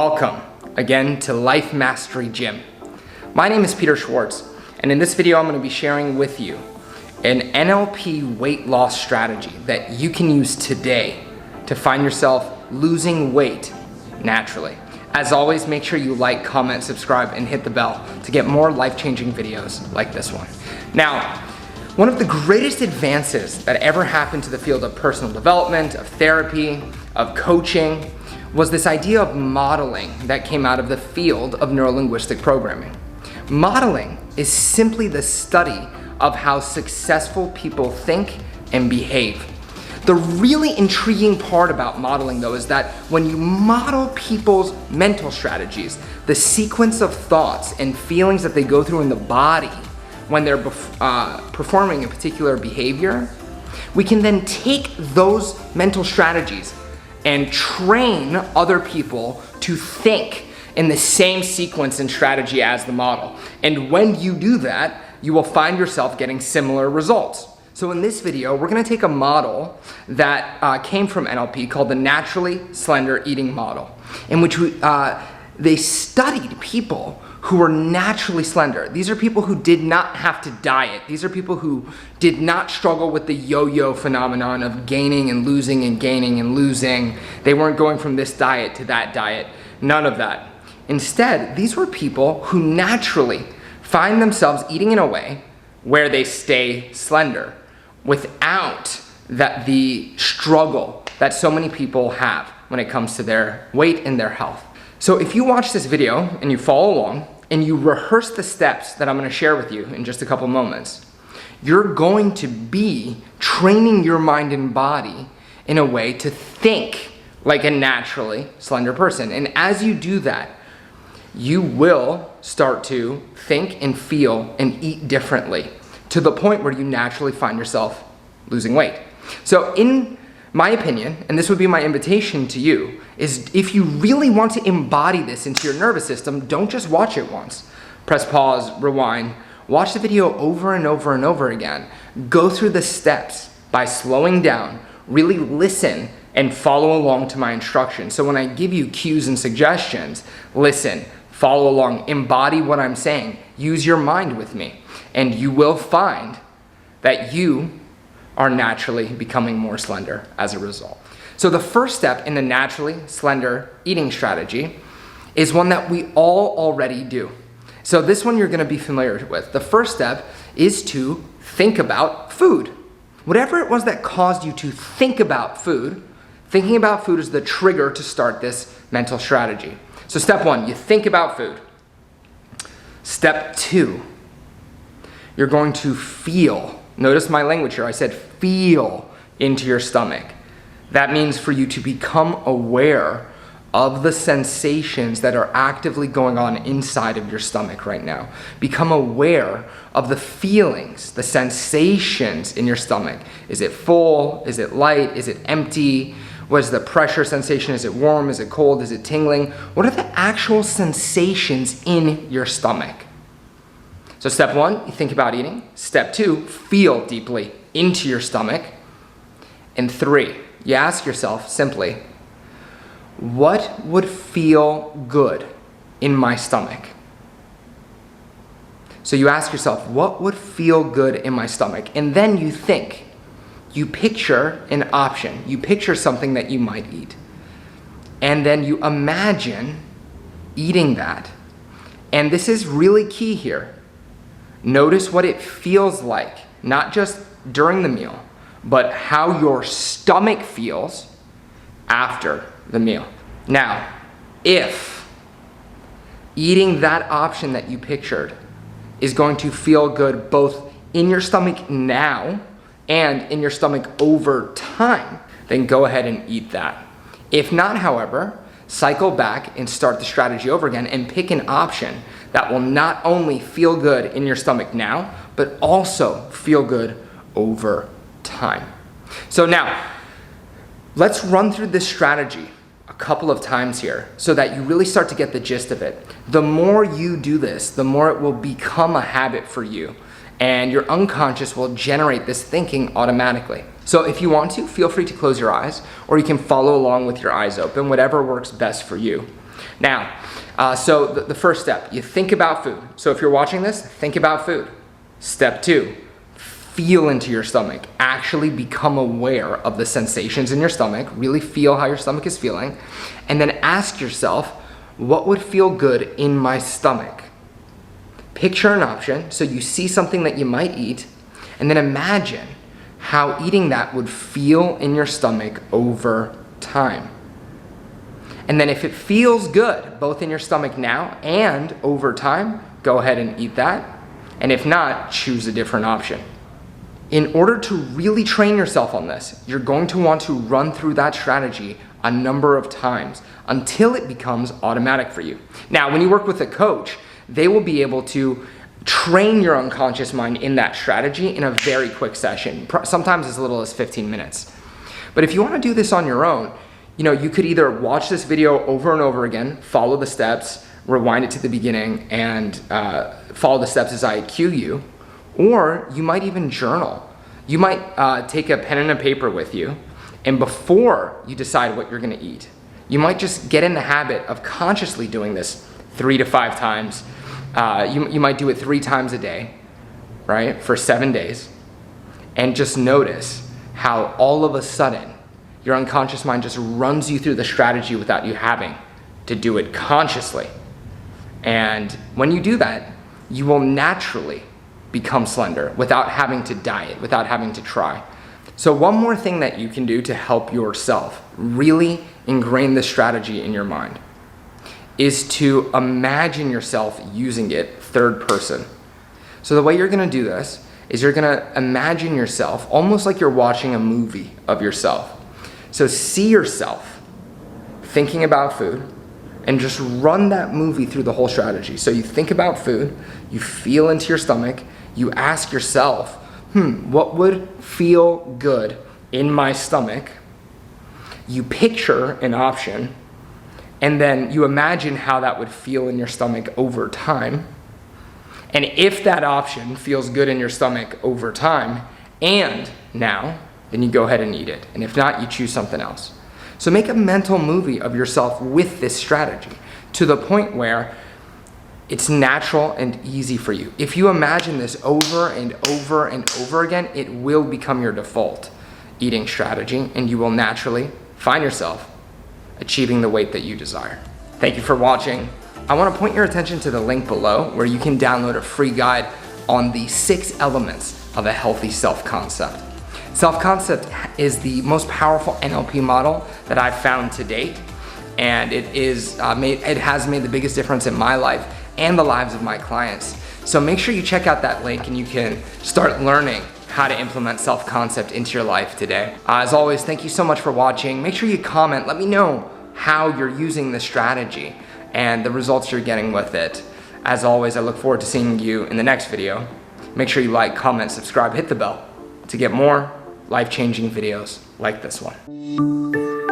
Welcome again to Life Mastery Gym. My name is Peter Schwartz, and in this video I'm going to be sharing with you an NLP weight loss strategy that you can use today to find yourself losing weight naturally. As always, make sure you like, comment, subscribe, and hit the bell to get more life-changing videos like this one. Now, one of the greatest advances that ever happened to the field of personal development, of therapy, of coaching, was this idea of modeling that came out of the field of neuro-linguistic programming. Modeling is simply the study of how successful people think and behave. The really intriguing part about modeling, though, is that when you model people's mental strategies, the sequence of thoughts and feelings that they go through in the body when they're performing a particular behavior, we can then take those mental strategies and train other people to think in the same sequence and strategy as the model. And when you do that, you will find yourself getting similar results. So in this video, we're gonna take a model that came from NLP called the Naturally Slender Eating Model, in which they studied people who were naturally slender. These are people who did not have to diet. These are people who did not struggle with the yo-yo phenomenon of gaining and losing and gaining and losing. They weren't going from this diet to that diet, none of that. Instead, these were people who naturally find themselves eating in a way where they stay slender without the struggle that so many people have when it comes to their weight and their health. So if you watch this video and you follow along and you rehearse the steps that I'm going to share with you in just a couple moments, you're going to be training your mind and body in a way to think like a naturally slender person. And as you do that, you will start to think and feel and eat differently to the point where you naturally find yourself losing weight. So in my opinion, and this would be my invitation to you, is if you really want to embody this into your nervous system, don't just watch it once. Press pause, rewind, watch the video over and over and over again. Go through the steps by slowing down, really listen and follow along to my instructions. So when I give you cues and suggestions, listen, follow along, embody what I'm saying, use your mind with me, and you will find that you are naturally becoming more slender as a result. So the first step in the naturally slender eating strategy is one that we all already do. So this one you're gonna be familiar with. The first step is to think about food. Whatever it was that caused you to think about food, thinking about food is the trigger to start this mental strategy. So step one, you think about food. Step two, you're going to feel. Notice my language here, I said feel into your stomach. That means for you to become aware of the sensations that are actively going on inside of your stomach right now. Become aware of the feelings, the sensations in your stomach. Is it full? Is it light? Is it empty? What is the pressure sensation? Is it warm? Is it cold? Is it tingling? What are the actual sensations in your stomach? So step one, you think about eating. Step two, feel deeply into your stomach. And three, you ask yourself simply, what would feel good in my stomach? So you ask yourself, what would feel good in my stomach? And then you think, you picture an option. You picture something that you might eat. And then you imagine eating that. And this is really key here. Notice what it feels like, not just during the meal, but how your stomach feels after the meal. Now, if eating that option that you pictured is going to feel good both in your stomach now and in your stomach over time, then go ahead and eat that. If not, however, cycle back and start the strategy over again and pick an option that will not only feel good in your stomach now, but also feel good over time. So now, let's run through this strategy a couple of times here so that you really start to get the gist of it. The more you do this, the more it will become a habit for you, and your unconscious will generate this thinking automatically. So if you want to, feel free to close your eyes, or you can follow along with your eyes open, whatever works best for you. Now, so the first step, you think about food. So if you're watching this, think about food. Step 2, feel into your stomach. Actually become aware of the sensations in your stomach. Really feel how your stomach is feeling. And then ask yourself, what would feel good in my stomach? Picture an option, so you see something that you might eat, and then imagine how eating that would feel in your stomach over time. And then if it feels good, both in your stomach now and over time, go ahead and eat that. And if not, choose a different option. In order to really train yourself on this, you're going to want to run through that strategy a number of times until it becomes automatic for you. Now, when you work with a coach, they will be able to train your unconscious mind in that strategy in a very quick session, sometimes as little as 15 minutes. But if you want to do this on your own, you could either watch this video over and over again, follow the steps, rewind it to the beginning, and follow the steps as I cue you, or you might even journal. You might take a pen and a paper with you, and before you decide what you're going to eat, you might just get in the habit of consciously doing this 3 to 5 times. You might do it 3 times a day, right, for 7 days, and just notice how all of a sudden your unconscious mind just runs you through the strategy without you having to do it consciously. And when you do that, you will naturally become slender without having to diet, without having to try. So one more thing that you can do to help yourself really ingrain this strategy in your mind is to imagine yourself using it third person. So the way you're gonna do this is you're gonna imagine yourself almost like you're watching a movie of yourself. So see yourself thinking about food and just run that movie through the whole strategy. So you think about food, you feel into your stomach, you ask yourself, what would feel good in my stomach? You picture an option, and then you imagine how that would feel in your stomach over time. And if that option feels good in your stomach over time and now, then you go ahead and eat it. And if not, you choose something else. So make a mental movie of yourself with this strategy to the point where it's natural and easy for you. If you imagine this over and over and over again, it will become your default eating strategy, and you will naturally find yourself achieving the weight that you desire. Thank you for watching. I want to point your attention to the link below where you can download a free guide on the 6 elements of a healthy self-concept. Self-concept is the most powerful NLP model that I've found to date, and it has made the biggest difference in my life and the lives of my clients. So make sure you check out that link and you can start learning how to implement self-concept into your life today. As always, thank you so much for watching. Make sure you comment. Let me know how you're using this strategy and the results you're getting with it. As always, I look forward to seeing you in the next video. Make sure you like, comment, subscribe, hit the bell to get more life-changing videos like this one.